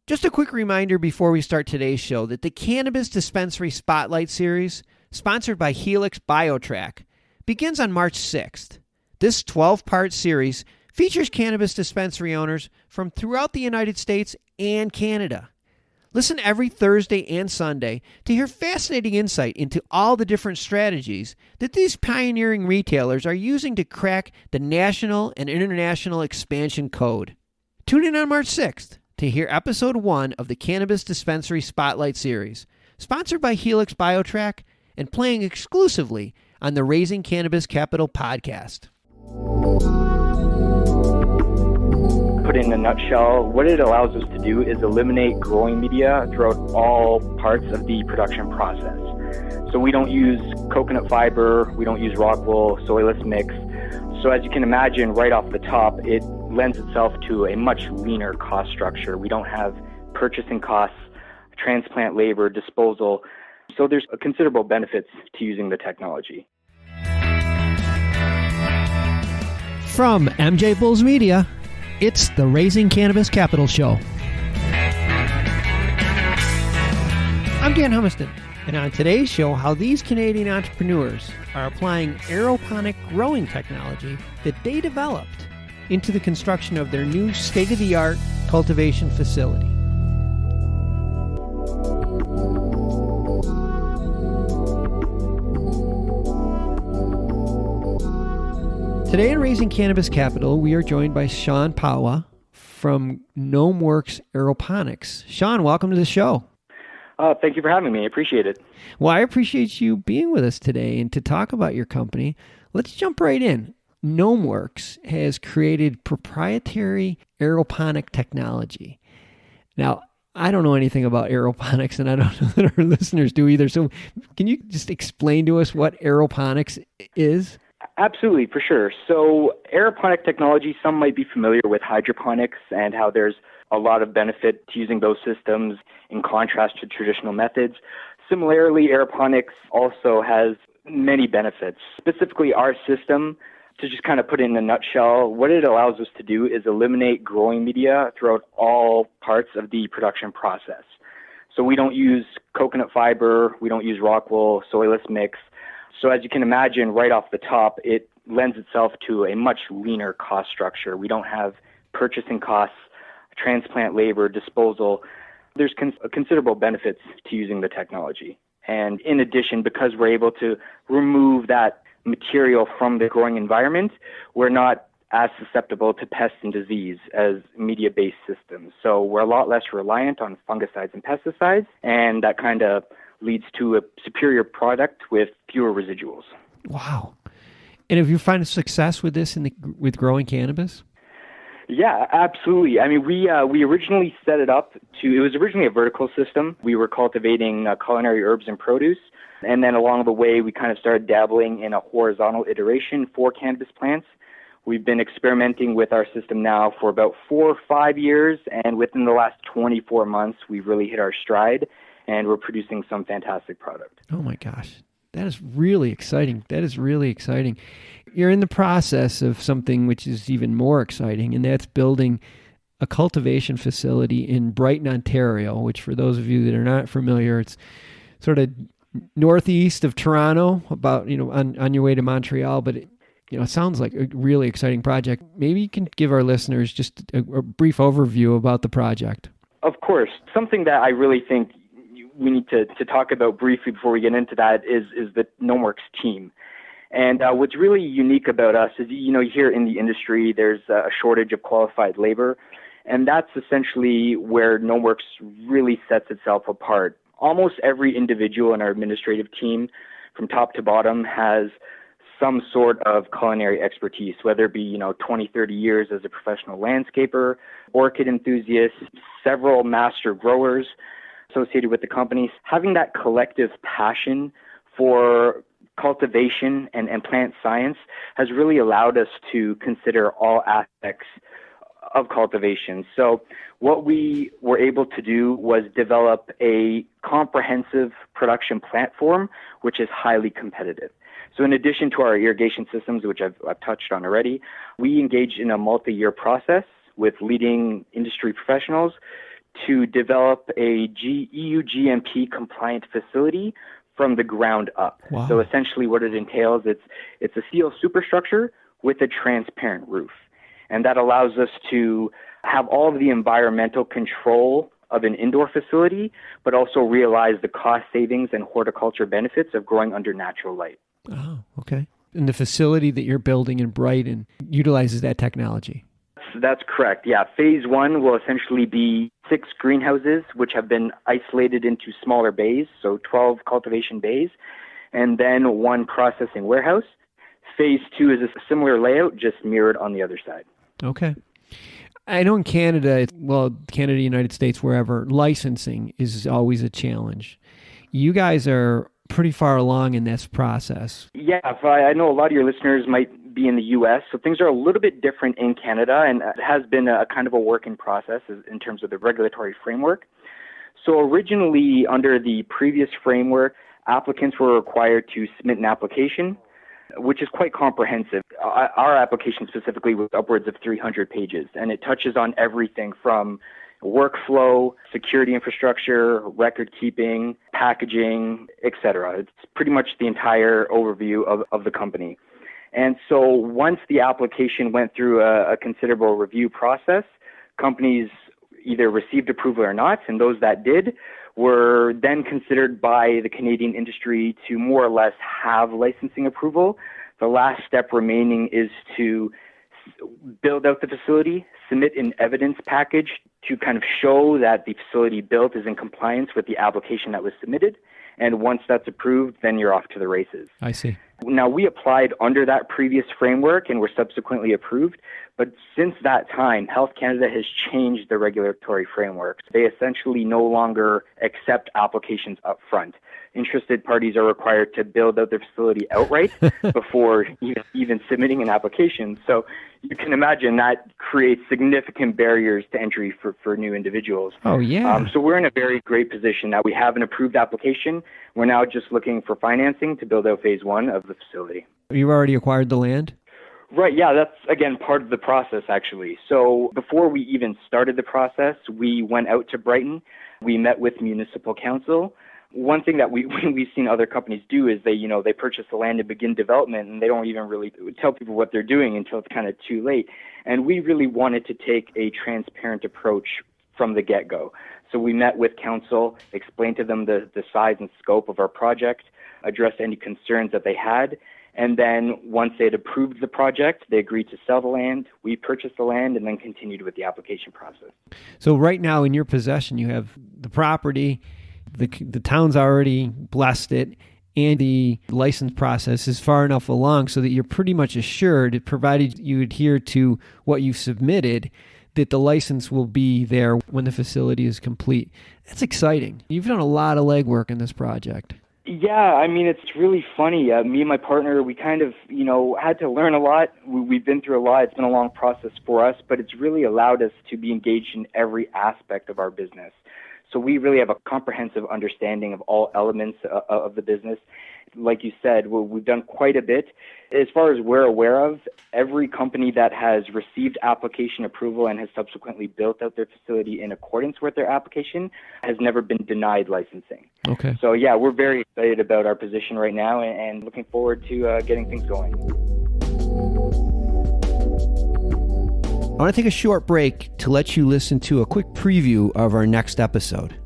Just a quick reminder before we start today's show that the Cannabis Dispensary Spotlight Series, sponsored by Helix BioTrack, begins on March 6th. This 12-part series features cannabis dispensary owners from throughout the United States and Canada. Listen every Thursday and Sunday to hear fascinating insight into all the different strategies that these pioneering retailers are using to crack the national and international expansion code. Tune in on March 6th to hear episode 1 of the Cannabis Dispensary Spotlight Series, sponsored by Helix BioTrack and playing exclusively on the Raising Cannabis Capital podcast. Put in a nutshell, what it allows us to do is eliminate growing media throughout all parts of the production process. So we don't use coconut fiber, we don't use rock wool, soilless mix. So as you can imagine, right off the top, it lends itself to a much leaner cost structure. We don't have purchasing costs, transplant labor, disposal. So there's considerable benefits to using the technology. From MJBulls Media, it's the Raising Cannabis Capital Show. I'm Dan Humistonto, and on today's show, how these Canadian entrepreneurs are applying aeroponic growing technology that they developed into the construction of their new state-of-the-art cultivation facility. Today in Raising Cannabis Capital, we are joined by Shawn Pahwa from GnomeWorks Aeroponics. Shawn, welcome to the show. Thank you for having me. I appreciate it. Well, I appreciate you being with us today and to talk about your company. Let's jump right in. GnomeWorks has created proprietary aeroponic technology. Now, I don't know anything about aeroponics, and I don't know that our listeners do either. So can you just explain to us what aeroponics is? Absolutely, for sure. So aeroponic technology, some might be familiar with hydroponics and how there's a lot of benefit to using those systems in contrast to traditional methods. Similarly, aeroponics also has many benefits. Specifically, our system, to just kind of put it in a nutshell, what it allows us to do is eliminate growing media throughout all parts of the production process. So we don't use coconut fiber, we don't use rock wool, soilless mix. So as you can imagine, right off the top, it lends itself to a much leaner cost structure. We don't have purchasing costs, transplant labor, disposal. There's considerable benefits to using the technology. And in addition, because we're able to remove that material from the growing environment, we're not as susceptible to pests and disease as media-based systems. So we're a lot less reliant on fungicides and pesticides, and that kind of leads to a superior product with fewer residuals. Wow. And have you found success with this with growing cannabis? Yeah, absolutely. I mean, we originally set it up it was originally a vertical system. We were cultivating culinary herbs and produce. And then along the way, we kind of started dabbling in a horizontal iteration for cannabis plants. We've been experimenting with our system now for about 4 or 5 years. And within the last 24 months, we've really hit our stride and we're producing some fantastic product. Oh my gosh. That is really exciting. You're in the process of something which is even more exciting, and that's building a cultivation facility in Brighton, Ontario, which for those of you that are not familiar, it's sort of northeast of Toronto, about, on your way to Montreal, but it sounds like a really exciting project. Maybe you can give our listeners just a brief overview about the project. Of course. Something that I really think we need to talk about briefly before we get into that is the GnomeWorks team. And what's really unique about us is, here in the industry, there's a shortage of qualified labor. And that's essentially where GnomeWorks really sets itself apart. Almost every individual in our administrative team, from top to bottom, has some sort of culinary expertise, whether it be, 20, 30 years as a professional landscaper, orchid enthusiast, several master growers associated with the company. Having that collective passion for cultivation and plant science has really allowed us to consider all aspects of cultivation. So what we were able to do was develop a comprehensive production platform, which is highly competitive. So in addition to our irrigation systems, which I've touched on already, we engaged in a multi-year process with leading industry professionals to develop a EU GMP compliant facility from the ground up. Wow. So essentially what it entails, it's a steel superstructure with a transparent roof. And that allows us to have all of the environmental control of an indoor facility, but also realize the cost savings and horticulture benefits of growing under natural light. Oh, okay. And the facility that you're building in Brighton utilizes that technology. That's correct. Yeah. Phase 1 will essentially be 6 greenhouses, which have been isolated into smaller bays, so 12 cultivation bays, and then 1 processing warehouse. Phase 2 is a similar layout, just mirrored on the other side. Okay. I know in Canada, Canada, United States, wherever, licensing is always a challenge. You guys are pretty far along in this process. Yeah, I know a lot of your listeners might be in the U.S., so things are a little bit different in Canada, and it has been a kind of a work in process in terms of the regulatory framework. So originally, under the previous framework, applicants were required to submit an application, which is quite comprehensive. Our application specifically was upwards of 300 pages, and it touches on everything from workflow, security infrastructure, record keeping, packaging, etc. It's pretty much the entire overview of the company. And so once the application went through a considerable review process, companies either received approval or not, and those that did were then considered by the Canadian industry to more or less have licensing approval. The last step remaining is to build out the facility, submit an evidence package to kind of show that the facility built is in compliance with the application that was submitted. And once that's approved, then you're off to the races. I see. Now, we applied under that previous framework and were subsequently approved. But since that time, Health Canada has changed the regulatory framework. They essentially no longer accept applications up front. Interested parties are required to build out their facility outright before even submitting an application. So you can imagine that creates significant barriers to entry for new individuals. Oh, yeah. So we're in a very great position now. We have an approved application. We're now just looking for financing to build out phase 1 of the facility. You've already acquired the land? Right, yeah, that's, again, part of the process, actually. So before we even started the process, we went out to Brighton. We met with municipal council. One thing that we've seen other companies do is they purchase the land and begin development, and they don't even really tell people what they're doing until it's kind of too late. And we really wanted to take a transparent approach from the get-go. So we met with council, explained to them the size and scope of our project, addressed any concerns that they had, and then once they had approved the project, they agreed to sell the land. We purchased the land and then continued with the application process. So right now in your possession, you have the property, the town's already blessed it, and the license process is far enough along so that you're pretty much assured, provided you adhere to what you've submitted, that the license will be there when the facility is complete. That's exciting. You've done a lot of legwork in this project. Yeah, I mean, it's really funny. Me and my partner, we kind of, had to learn a lot. We've been through a lot. It's been a long process for us, but it's really allowed us to be engaged in every aspect of our business. So we really have a comprehensive understanding of all elements of the business. Like you said, we've done quite a bit. As far as we're aware of, every company that has received application approval and has subsequently built out their facility in accordance with their application has never been denied licensing. Okay. So yeah, we're very excited about our position right now and looking forward to getting things going. I want to take a short break to let you listen to a quick preview of our next episode.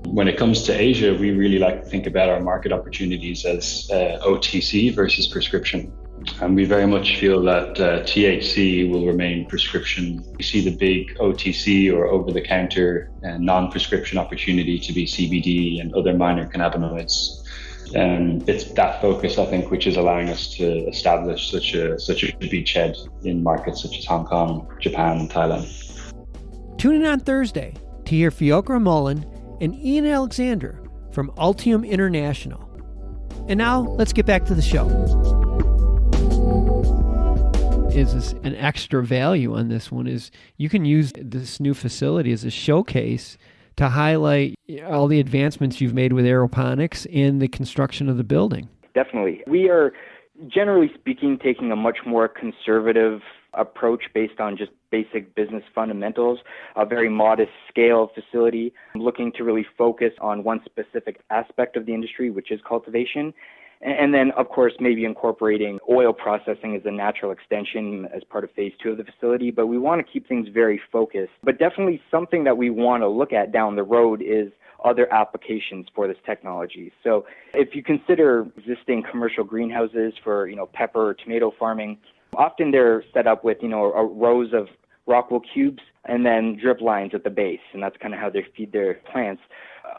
When it comes to Asia, we really like to think about our market opportunities as OTC versus prescription. And we very much feel that THC will remain prescription. We see the big OTC or over-the-counter non-prescription opportunity to be CBD and other minor cannabinoids. It's that focus, I think, which is allowing us to establish such a beachhead in markets such as Hong Kong, Japan, and Thailand. Tune in on Thursday to hear Fiocra Mullen and Ian Alexander from Altium International. And now, let's get back to the show. Is an extra value on this one is you can use this new facility as a showcase to highlight all the advancements you've made with aeroponics and the construction of the building. Definitely. We are, generally speaking, taking a much more conservative approach based on just basic business fundamentals, a very modest scale facility, looking to really focus on one specific aspect of the industry, which is cultivation. And then, of course, maybe incorporating oil processing as a natural extension as part of phase 2 of the facility. But we want to keep things very focused. But definitely something that we want to look at down the road is other applications for this technology. So if you consider existing commercial greenhouses for, pepper or tomato farming, often they're set up with, rows of Rockwell cubes and then drip lines at the base. And that's kind of how they feed their plants.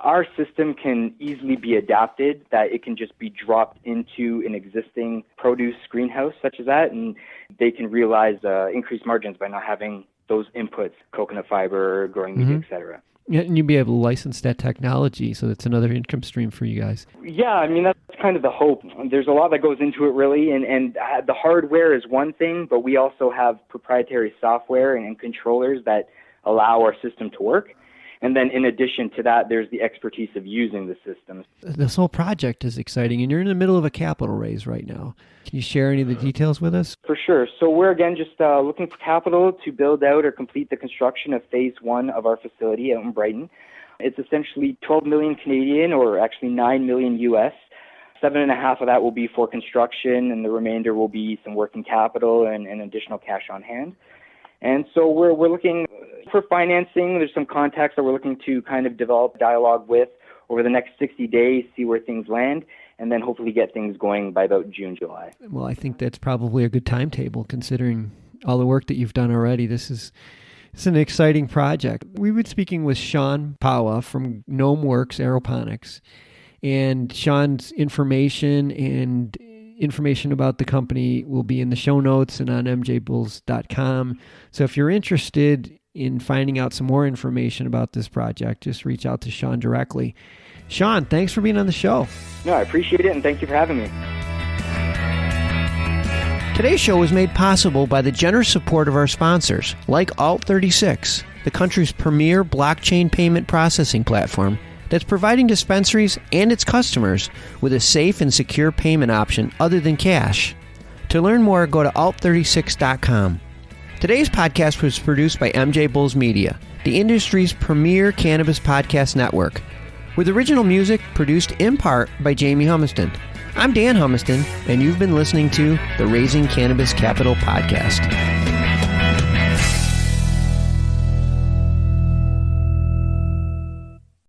Our system can easily be adapted, that it can just be dropped into an existing produce greenhouse such as that, and they can realize increased margins by not having those inputs, coconut fiber, growing media, etc. Yeah, and you'd be able to license that technology, so that's another income stream for you guys. Yeah, I mean, that's kind of the hope. There's a lot that goes into it, really, and the hardware is one thing, but we also have proprietary software and controllers that allow our system to work. And then in addition to that, there's the expertise of using the system. This whole project is exciting, and you're in the middle of a capital raise right now. Can you share any of the details with us? For sure. So we're, again, just looking for capital to build out or complete the construction of phase 1 of our facility out in Brighton. It's essentially 12 million Canadian, or actually 9 million US. 7.5 of that will be for construction, and the remainder will be some working capital and additional cash on hand. And so we're looking for financing. There's some contacts that we're looking to kind of develop dialogue with over the next 60 days, see where things land, and then hopefully get things going by about June, July. Well, I think that's probably a good timetable considering all the work that you've done already. It's an exciting project. We've been speaking with Shawn Pahwa from GnomeWorks Aeroponics, and Shawn's information about the company will be in the show notes and on MJBulls.com. So if you're interested in finding out some more information about this project, just reach out to Shawn directly. Shawn, thanks for being on the show. No, I appreciate it, and thank you for having me. Today's show was made possible by the generous support of our sponsors, like Alt36, the country's premier blockchain payment processing platform that's providing dispensaries and its customers with a safe and secure payment option other than cash. To learn more, go to alt36.com. Today's podcast was produced by MJBulls Media, the industry's premier cannabis podcast network, with original music produced in part by Jamie Humiston. I'm Dan Humiston, and you've been listening to the Raising Cannabis Capital podcast.